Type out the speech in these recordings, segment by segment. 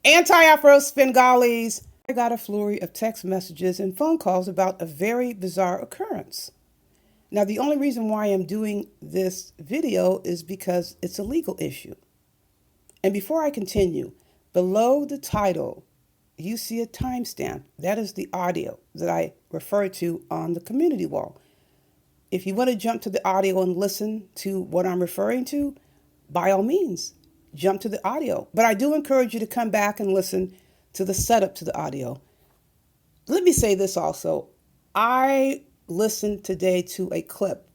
Anti-Afro Svengalis. I got a flurry of text messages and phone calls about a very bizarre occurrence. Now, the only reason why I'm doing this video is because it's a legal issue. And before I continue, below the title, you see a timestamp. That is the audio that I refer to on the community wall. If you want to jump to the audio and listen to what I'm referring to, by all means, jump to the audio. But I do encourage you to come back and listen to the setup to the audio. Let me say this also. I listened today to a clip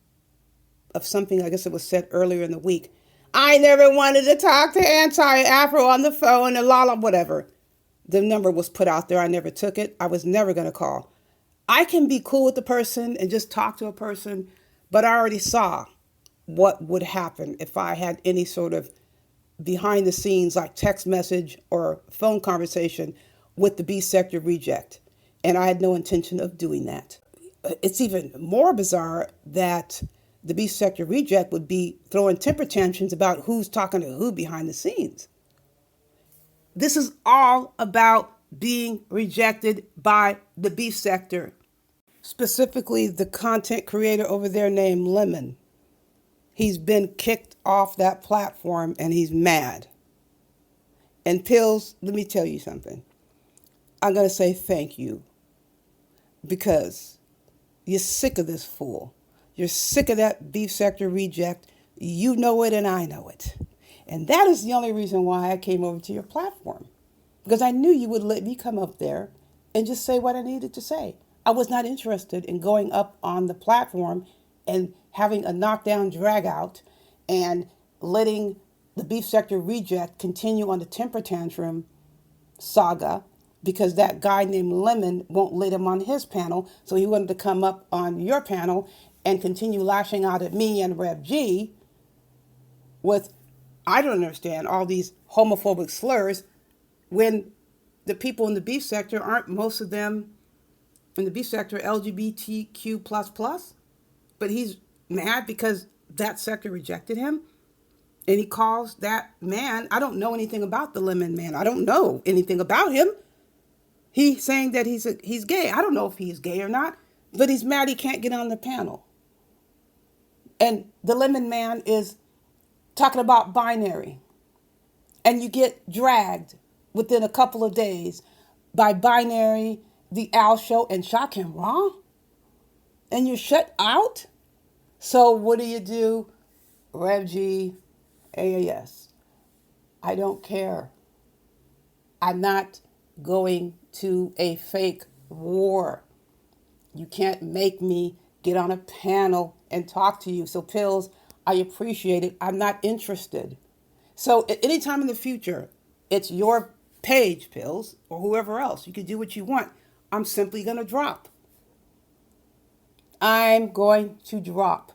of something, I guess it was said earlier in the week. I never wanted to talk to Anti-Afro on the phone and whatever. The number was put out there. I never took it. I was never going to call. I can be cool with the person and just talk to a person, but I already saw what would happen if I had any sort of behind the scenes like text message or phone conversation with the B sector reject. And I had no intention of doing that. It's even more bizarre that the B sector reject would be throwing temper tantrums about who's talking to who behind the scenes. This is all about being rejected by the B sector, specifically the content creator over there named Lemon. He's been kicked off that platform and he's mad. And Pills, let me tell you something. I'm going to say thank you because you're sick of this fool. You're sick of that beef sector reject. You know it and I know it. And that is the only reason why I came over to your platform. Because I knew you would let me come up there and just say what I needed to say. I was not interested in going up on the platform and having a knockdown drag out and letting the beef sector reject continue on the temper tantrum saga because that guy named Lemon won't let him on his panel. So he wanted to come up on your panel and continue lashing out at me and Rev G with, I don't understand, all these homophobic slurs when the people in the beef sector aren't most of them in the beef sector LGBTQ++, but he's mad because that sector rejected him. And he calls that man, I don't know anything about the Lemon man. I don't know anything about him. He's saying that he's gay. I don't know if he's gay or not, but he's mad he can't get on the panel. And the Lemon man is talking about binary. And you get dragged within a couple of days by Binary, the Al Show, and Shock Him Raw. And you're shut out. So what do? Rev G, AAS. I don't care. I'm not going to a fake war. You can't make me get on a panel and talk to you. So Pills, I appreciate it. I'm not interested. So at any time in the future, it's your page, Pills, or whoever else. You can do what you want. I'm simply going to drop. I'm going to drop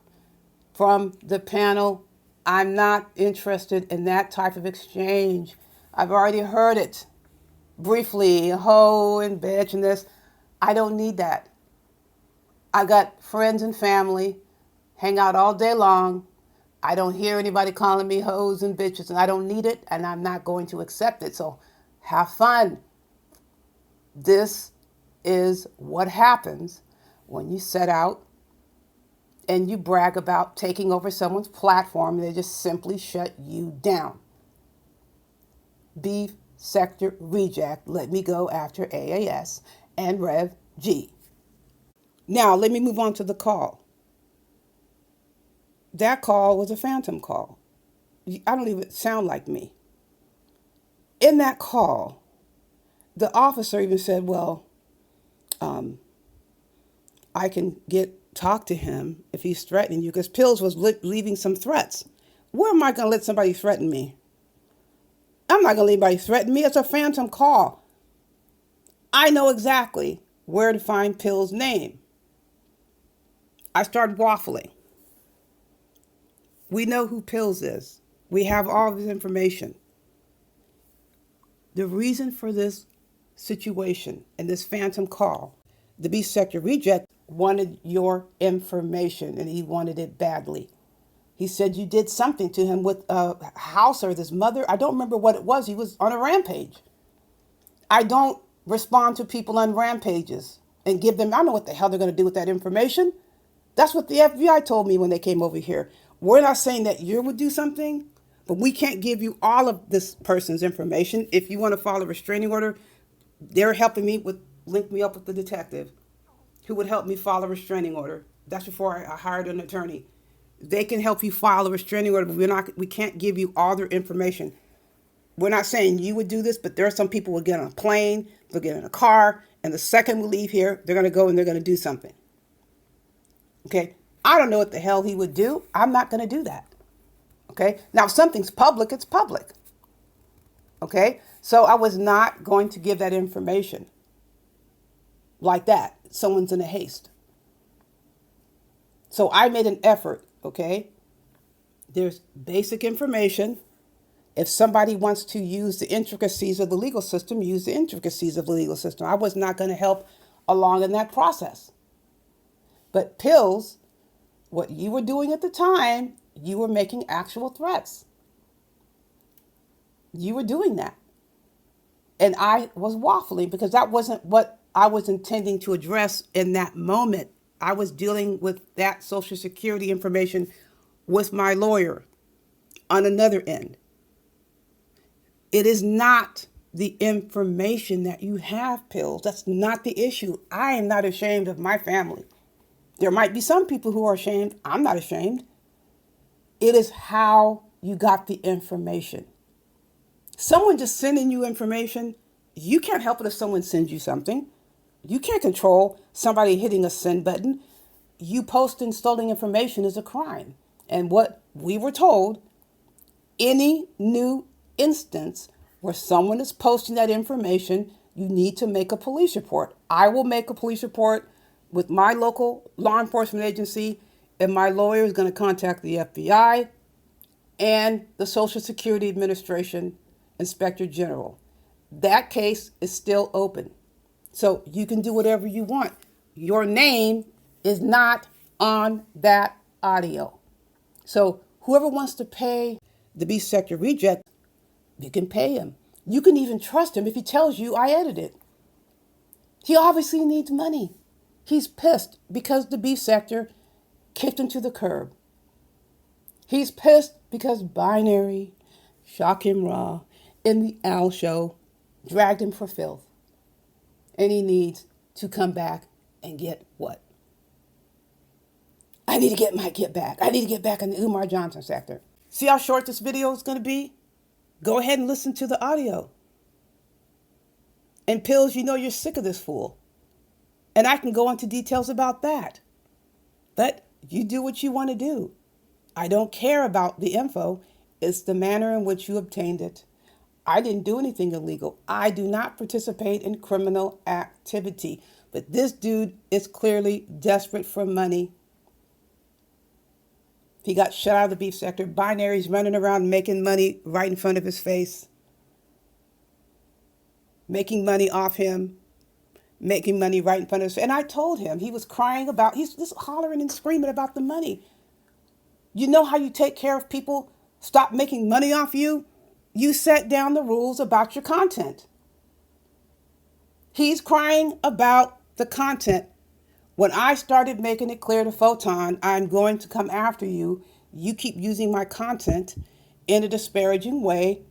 from the panel. I'm not interested in that type of exchange. I've already heard it briefly, ho and bitch and this. I don't need that. I got friends and family, hang out all day long. I don't hear anybody calling me hoes and bitches, and I don't need it, and I'm not going to accept it. So have fun. This is what happens when you set out and you brag about taking over someone's platform and they just simply shut you down. Beef sector reject, let me go after AAS and Rev G. Now, let me move on to the call. That call was a phantom call. I don't even sound like me. In that call, the officer even said, well, I can talk to him if he's threatening you, because Pills was leaving some threats. Where am I going to let somebody threaten me? I'm not going to let anybody threaten me. It's a phantom call. I know exactly where to find Pills' name. I started waffling. We know who Pills is. We have all of his information. The reason for this situation and this phantom call, the B sector reject wanted your information and he wanted it badly. He said you did something to him with a house or his mother. I don't remember what it was. He was on a rampage. I don't respond to people on rampages and give them, I don't know what the hell they're going to do with that information. That's what the FBI told me when they came over here. We're not saying that you would do something, but we can't give you all of this person's information. If you want to file a restraining order, they're helping me with, link me up with the detective who would help me file a restraining order. That's before I hired an attorney. They can help you file a restraining order, but we can't give you all their information. We're not saying you would do this, but there are some people who will get on a plane, they'll get in a car, and the second we leave here, they're going to go and they're going to do something. Okay? I don't know what the hell he would do. I'm not going to do that. Okay? Now, if something's public, it's public. Okay? So I was not going to give that information like that. Someone's in a haste. So I made an effort, okay? There's basic information. If somebody wants to use the intricacies of the legal system, use the intricacies of the legal system. I was not going to help along in that process. But pills, what you were doing at the time, you were making actual threats. You were doing that. And I was waffling because that wasn't what I was intending to address in that moment. I was dealing with that Social Security information with my lawyer on another end. It is not the information that you have, pills. That's not the issue. I am not ashamed of my family. There might be some people who are ashamed. I'm not ashamed. It is how you got the information. Someone just sending you information, you can't help it if someone sends you something. You can't control somebody hitting a send button. You posting stolen information is a crime. And what we were told, any new instance where someone is posting that information, you need to make a police report. I will make a police report with my local law enforcement agency, and my lawyer is going to contact the FBI and the Social Security Administration Inspector General. That case is still open. So you can do whatever you want. Your name is not on that audio. So whoever wants to pay the B sector reject, you can pay him. You can even trust him if he tells you I edited. He obviously needs money. He's pissed because the B sector kicked him to the curb. He's pissed because Binary, Shock Him Raw, and the Owl Show dragged him for filth. And he needs to come back and get what? I need to get my get back. I need to get back in the Umar Johnson sector. See how short this video is going to be? Go ahead and listen to the audio. And pills, you know you're sick of this fool. And I can go into details about that. But you do what you want to do. I don't care about the info. It's the manner in which you obtained it. I didn't do anything illegal. I do not participate in criminal activity. But this dude is clearly desperate for money. He got shut out of the beef sector. Binary's running around making money right in front of his face. Making money off him. Making money right in front of his face. And I told him, he was crying about, he's just hollering and screaming about the money. You know how you take care of people stop making money off you? You set down the rules about your content. He's crying about the content. When I started making it clear to Photon, I'm going to come after you. You keep using my content in a disparaging way.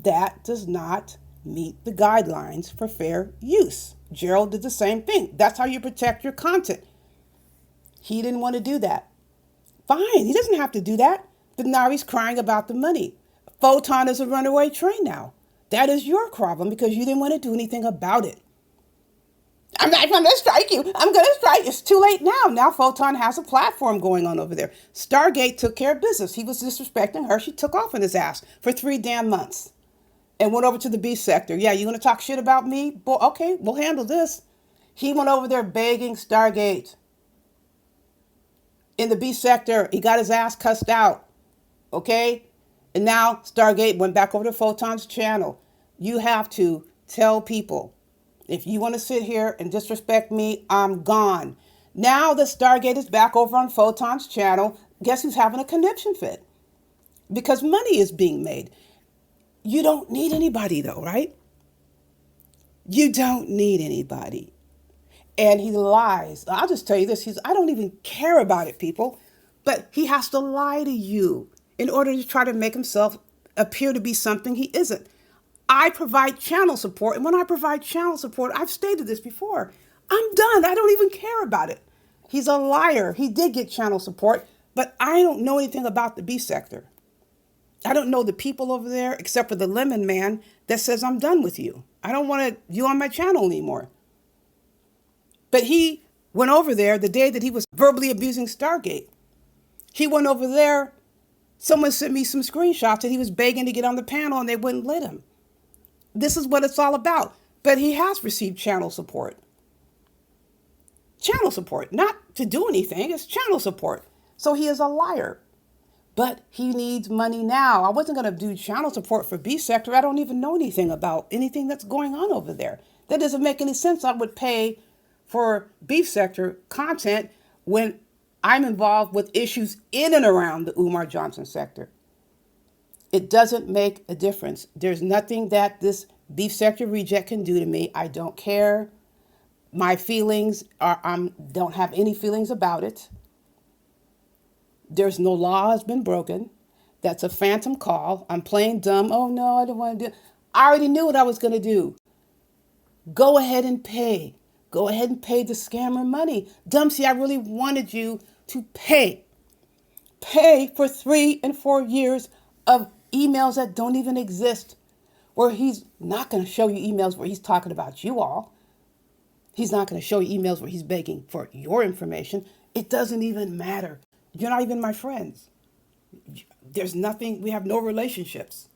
That does not meet the guidelines for fair use. Gerald did the same thing. That's how you protect your content. He didn't want to do that. Fine, he doesn't have to do that. But now he's crying about the money. Photon is a runaway train now. That is your problem because you didn't want to do anything about it. I'm going to strike you. I'm going to strike. It's too late now. Now Photon has a platform going on over there. Stargate took care of business. He was disrespecting her. She took off in his ass for 3 damn months and went over to the B sector. Yeah, you going to talk shit about me? Boy, okay, we'll handle this. He went over there begging Stargate. In the B sector, he got his ass cussed out. Okay? And now Stargate went back over to Photon's channel. You have to tell people, if you want to sit here and disrespect me, I'm gone. Now the Stargate is back over on Photon's channel. Guess who's having a conniption fit? Because money is being made. You don't need anybody though, right? You don't need anybody. And he lies. I'll just tell you this. I don't even care about it, people. But he has to lie to you in order to try to make himself appear to be something he isn't. I provide channel support. And when I provide channel support, I've stated this before, I'm done. I don't even care about it. He's a liar. He did get channel support, but I don't know anything about the beef sector. I don't know the people over there except for the lemon man that says, I'm done with you. I don't want you on my channel anymore. But he went over there the day that he was verbally abusing Stargate. He went over there. Someone sent me some screenshots that he was begging to get on the panel and they wouldn't let him. This is what it's all about. But he has received channel support. Channel support, not to do anything. It's channel support. So he is a liar. But he needs money now. I wasn't going to do channel support for B sector. I don't even know anything about anything that's going on over there. That doesn't make any sense. I would pay for beef sector content when I'm involved with issues in and around the Umar Johnson sector. It doesn't make a difference. There's nothing that this beef sector reject can do to me. I don't care. My feelings are, I don't have any feelings about it. There's no law has been broken. That's a phantom call. I'm playing dumb. Oh no, I don't want to do it. I already knew what I was going to do. Go ahead and pay. Go ahead and pay the scammer money. Dumpsy, I really wanted you to pay. Pay for 3 and 4 years of emails that don't even exist, where he's not going to show you emails where he's talking about you all. He's not going to show you emails where he's begging for your information. It doesn't even matter. You're not even my friends. There's nothing, we have no relationships.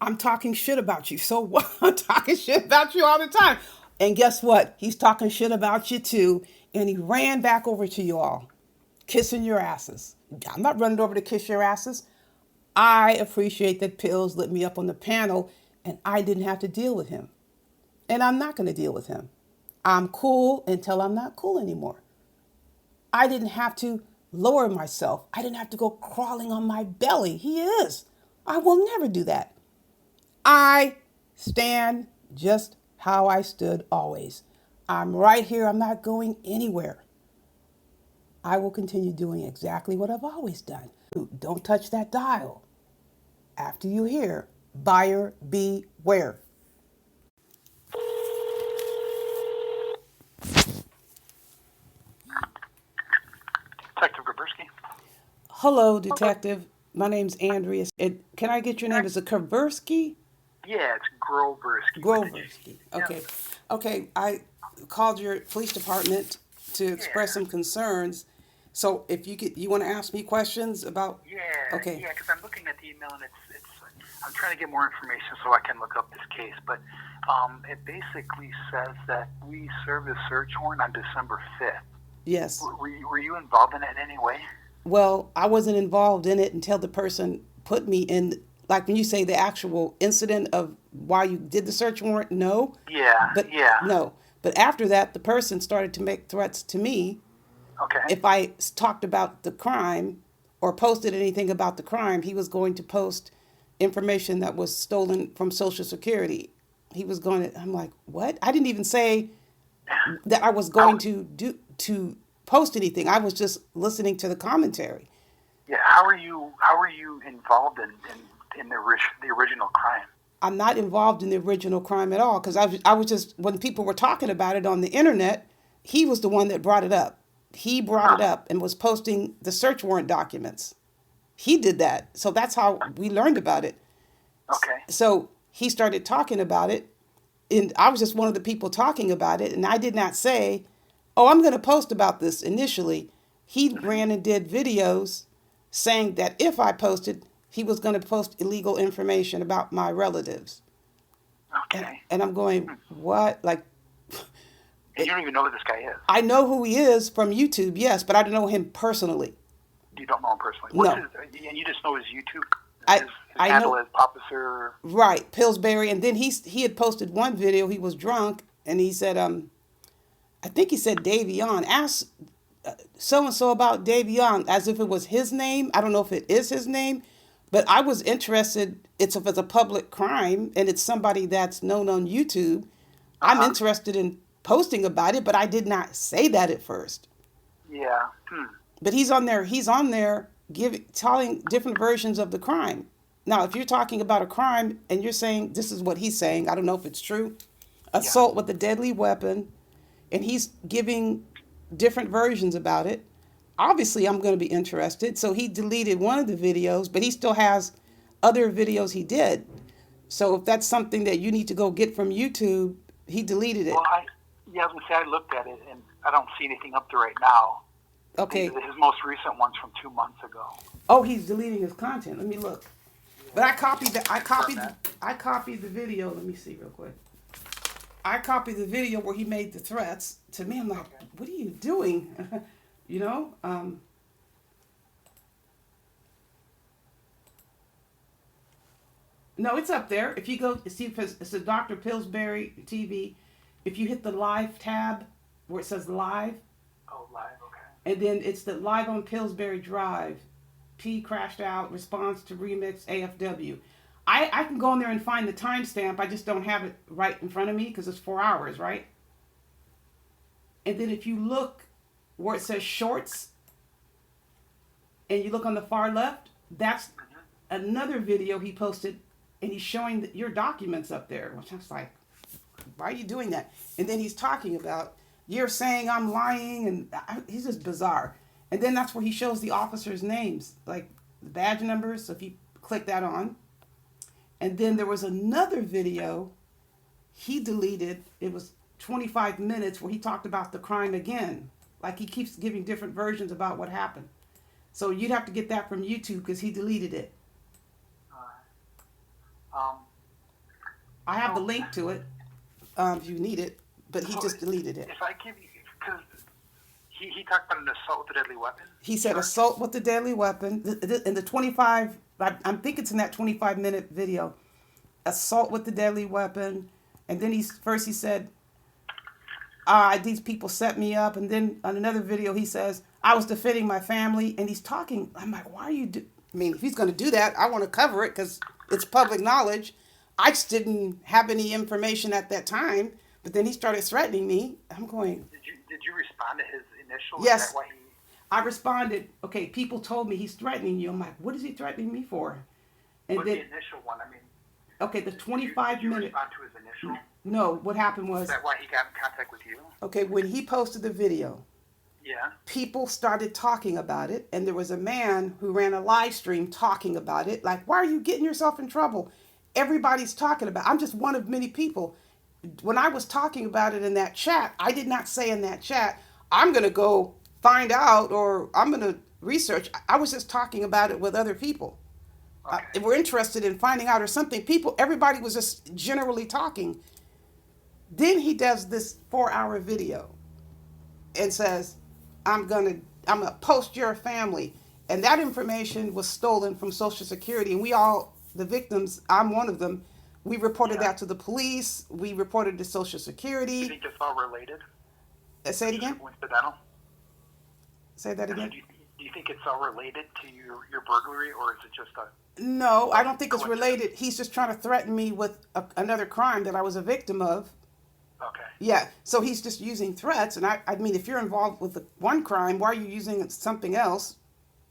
I'm talking shit about you. So what? I'm talking shit about you all the time. And guess what? He's talking shit about you too. And he ran back over to you all, kissing your asses. I'm not running over to kiss your asses. I appreciate that Pills lit me up on the panel and I didn't have to deal with him. And I'm not going to deal with him. I'm cool until I'm not cool anymore. I didn't have to lower myself. I didn't have to go crawling on my belly. He is. I will never do that. I stand just how I stood always. I'm right here. I'm not going anywhere. I will continue doing exactly what I've always done. Don't touch that dial. After you hear, buyer beware. Detective Grabowski. Hello, Detective. My name's Andrea. Can I get your name? Is it Kaversky? Yeah, it's Groversky. Groversky. Okay. Yeah. Okay. I called your police department to express some concerns. So if you want to ask me questions about. Yeah. Okay. Yeah, because I'm looking at the email and it's. I'm trying to get more information so I can look up this case, but it basically says that we served a search warrant on December 5th. Yes. Were you involved in it in any way? Well, I wasn't involved in it until the person put me in. Like when you say the actual incident of why you did the search warrant, no. Yeah. But yeah. no. But after that, the person started to make threats to me. Okay. If I talked about the crime or posted anything about the crime, he was going to post information that was stolen from Social Security. He was going to, I'm like, what? I didn't even say that I was going to post anything. I was just listening to the commentary. Yeah. How are you involved in the original crime? I'm not involved in the original crime at all because I was just, when people were talking about it on the internet, he was the one that brought it up. He brought it up and was posting the search warrant documents. He did that. So that's how we learned about it. Okay. So he started talking about it, and I was just one of the people talking about it, and I did not say, oh, I'm going to post about this initially. He ran and did videos saying that if I posted, he was going to post illegal information about my relatives. Okay. And I'm going, what? Like, and you don't even know who this guy is. I know who he is from YouTube, yes, but I don't know him personally. You don't know him personally? No. And you just know his YouTube? His I handle know. is Officer... Right, Pillsbury. And then he had posted one video. He was drunk, and he said, I think he said Davion. Ask so-and-so about Davion as if it was his name. I don't know if it is his name, but I was interested. If it's a public crime, and it's somebody that's known on YouTube. I'm interested in posting about it, but I did not say that at first. Yeah. But he's on there. He's on there telling different versions of the crime. Now, if you're talking about a crime and you're saying this is what he's saying, I don't know if it's true. Yeah. Assault with a deadly weapon, and he's giving different versions about it. Obviously, I'm going to be interested. So he deleted one of the videos, but he still has other videos he did. So if that's something that you need to go get from YouTube, he deleted it. Well, I was gonna say I looked at it and I don't see anything up there right now. Okay. His most recent one's from 2 months ago. Oh, he's deleting his content. Let me look. Yeah. But I copied the video. Let me see real quick. I copied the video where he made the threats to me. I'm like, okay, what are you doing? You know? No, it's up there. If you go see, it's a Dr. Pillsbury TV. If you hit the live tab where it says live. Oh, live, okay. And then it's the live on Pillsbury Drive. P crashed out, response to remix AFW. I can go in there and find the timestamp. I just don't have it right in front of me because it's 4 hours, right? And then if you look where it says shorts and you look on the far left, that's another video he posted, and he's showing your documents up there, which I was like, why are you doing that? And then he's talking about, you're saying I'm lying, and he's just bizarre. And then that's where he shows the officers' names, like the badge numbers. So if you click that on. And then there was another video he deleted. It was 25 minutes where he talked about the crime again. Like he keeps giving different versions about what happened. So you'd have to get that from YouTube because he deleted it. I have the link to it if you need it, but he just deleted it. If I give you, because he talked about an assault with a deadly weapon. He said assault with a deadly weapon. In the 25, I think it's in that 25-minute video. Assault with the deadly weapon. And then he said, these people set me up. And then on another video, he says, I was defending my family. And he's talking. I'm like, why are you I mean, if he's going to do that, I want to cover it because it's public knowledge. I just didn't have any information at that time. But then he started threatening me. I'm going. Did you respond to his initial? Yes. I responded, okay, people told me he's threatening you. I'm like, what is he threatening me for? And what's then, the initial one? I mean, okay, the 25 did you minute. respond to his initial? No, what happened was. Is that why he got in contact with you? Okay, when he posted the video, yeah, people started talking about it, and there was a man who ran a live stream talking about it. Like, why are you getting yourself in trouble? Everybody's talking about it. I'm just one of many people. When I was talking about it in that chat, I did not say in that chat, I'm going to go find out or I'm going to research. I was just talking about it with other people. Okay. We're interested in finding out or something. Everybody was just generally talking. Then he does this 4-hour video and says, I'm gonna post your family. And that information was stolen from Social Security. And we all, the victims, I'm one of them, we reported that to the police. We reported to Social Security. Do you think it's all related? Say it again? Coincidental? Say that again? Do you think it's all related to your burglary, or is it just a... No, I don't think it's related. He's just trying to threaten me with another crime that I was a victim of. Okay. Yeah, so he's just using threats. And I mean, if you're involved with one crime, why are you using something else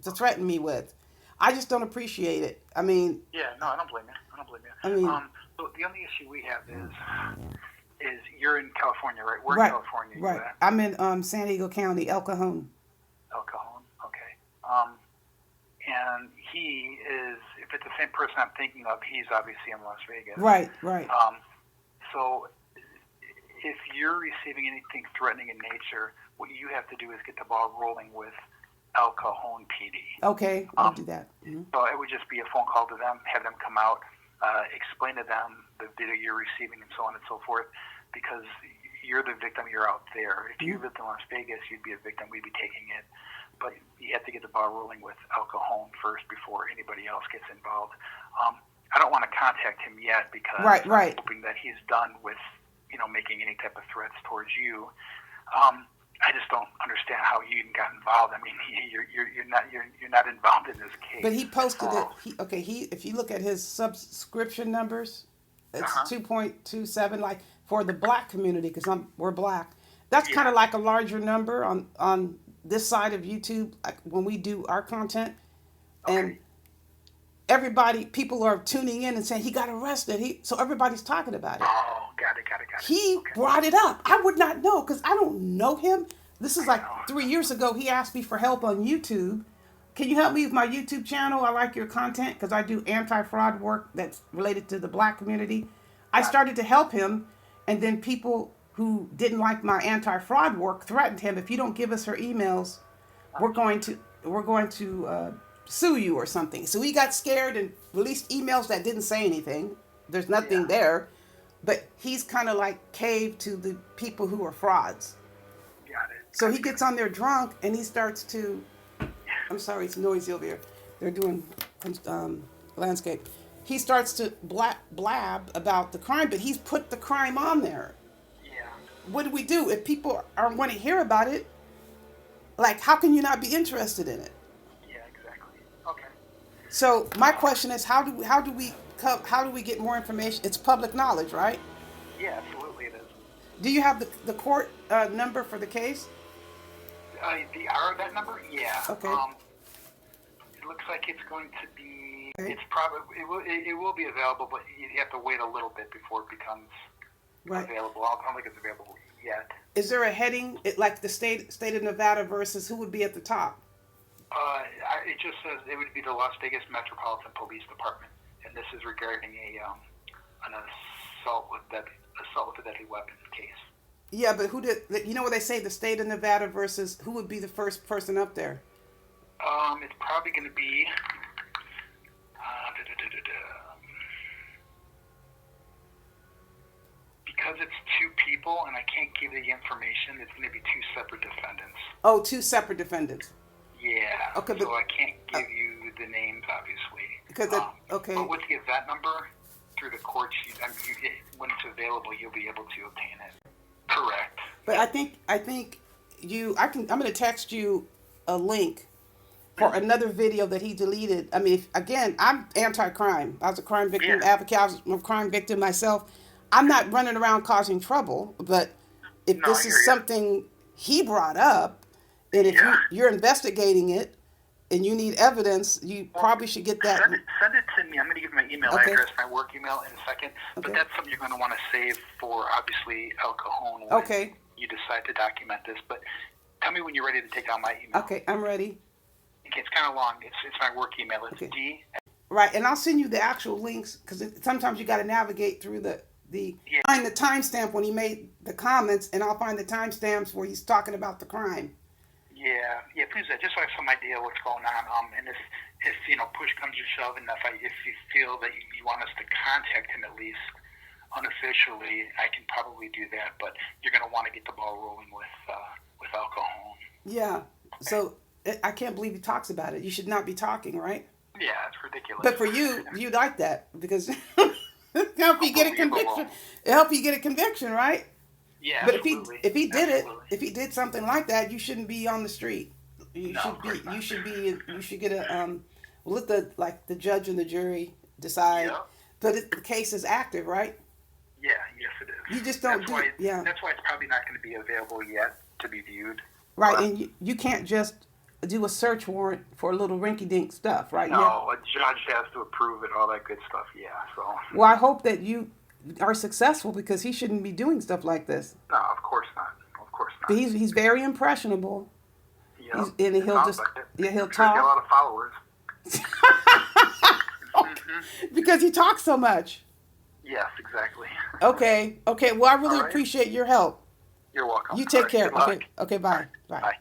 to threaten me with? I just don't appreciate it. I mean... Yeah, no, I don't blame you. I mean... So the only issue we have is you're in California, right? We're right, in California. Right. I'm in San Diego County, El Cajon. El Cajon, okay. And he is, if it's the same person I'm thinking of, he's obviously in Las Vegas. Right. So if you're receiving anything threatening in nature, what you have to do is get the ball rolling with El Cajon PD. Okay, I'll do that. Mm-hmm. So it would just be a phone call to them, have them come out, explain to them the video you're receiving and so on and so forth, because you're the victim, you're out there. If you lived in Las Vegas, you'd be a victim, we'd be taking it. But you have to get the ball rolling with El Cajon first before anybody else gets involved. I don't want to contact him yet because I'm hoping that he's done with, making any type of threats towards you. I just don't understand how you even got involved. I mean, you're not involved in this case. But he posted it. If you look at his subscription numbers, It's Uh-huh. 2.27, like for the black community, because we're black. That's kind Yeah. of like a larger number on this side of YouTube, like when we do our content, and Okay. people are tuning in and saying he got arrested. So everybody's talking about it. Oh, got it, got it, got it. He Okay. brought it up. I would not know because I don't know him. This is I like know. 3 years ago. He asked me for help on YouTube. Can you help me with my YouTube channel? I like your content because I do anti-fraud work that's related to the black community. I Got it. started to help him, and then people who didn't like my anti-fraud work threatened him. If you don't give us her emails, we're going to sue you or something. So he got scared and released emails that didn't say anything. There's nothing Yeah. there, but he's kind of like caved to the people who are frauds. Got it. So he gets on there drunk and he starts to. I'm sorry, it's noisy over here. They're doing landscape. He starts to blab about the crime, but he's put the crime on there. Yeah. What do we do if people want to hear about it? Like, how can you not be interested in it? Yeah, exactly. Okay. So my question is, how do we get more information? It's public knowledge, right? Yeah, absolutely it is. Do you have the court number for the case? That number? Yeah. Okay. It looks like it's going to be. Okay. It's probably it will be available, but you have to wait a little bit before it becomes Right. available. I don't think it's available yet. Is there a heading like the state of Nevada versus who would be at the top? It just says it would be the Las Vegas Metropolitan Police Department, and this is regarding an assault with a deadly weapon case. Yeah, but who did? You know what they say? The state of Nevada versus who would be the first person up there? It's probably going to be. Because it's two people and I can't give you the information, it's going to be two separate defendants. Oh, two separate defendants. Yeah. Okay, so but I can't give you the names, obviously. because okay. But with the event number through the courts, when it's available, you'll be able to obtain it. Correct. But I think I'm going to text you a link for another video that he deleted. I mean, again, I'm anti-crime. I was a crime victim advocate. I was a crime victim myself. I'm not running around causing trouble, but if this is something he brought up, and if you're investigating it and you need evidence, you probably should get that. Send it to me. I'm going to give you my email address, my work email in a second. But that's something you're going to want to save for, obviously, El Cajon when you decide to document this. But tell me when you're ready to take down my email. Okay, I'm ready. Okay, it's kind of long. It's my work email. It's D. Right, and I'll send you the actual links because sometimes you got to navigate through find the timestamp when he made the comments, and I'll find the timestamps where he's talking about the crime. Yeah, please. Just so I have some idea what's going on. And if push comes to shove, and if you feel that you want us to contact him at least unofficially, I can probably do that. But you're going to want to get the ball rolling with El Cajon. Yeah. Okay. So I can't believe he talks about it. You should not be talking, right? Yeah, it's ridiculous. But for you, you like that because it help you get a conviction. It help you get a conviction, right? Yeah, but absolutely. if he did if he did something like that, you shouldn't be on the street. You should get a let the judge and the jury decide. Yeah. But the case is active, right? Yeah, yes it is. You just don't That's why it's probably not going to be available yet to be viewed. Right, and you can't just do a search warrant for a little rinky-dink stuff, right? No, a judge has to approve it, all that good stuff, yeah. So. Well, I hope that you are successful because he shouldn't be doing stuff like this. No, of course not. Of course not. He's very impressionable. Yeah, and he'll just he'll talk. Get a lot of followers. Because he talks so much. Yes, exactly. Okay. Well, I really appreciate your help. You're welcome. You take care. Okay. Bye. Bye.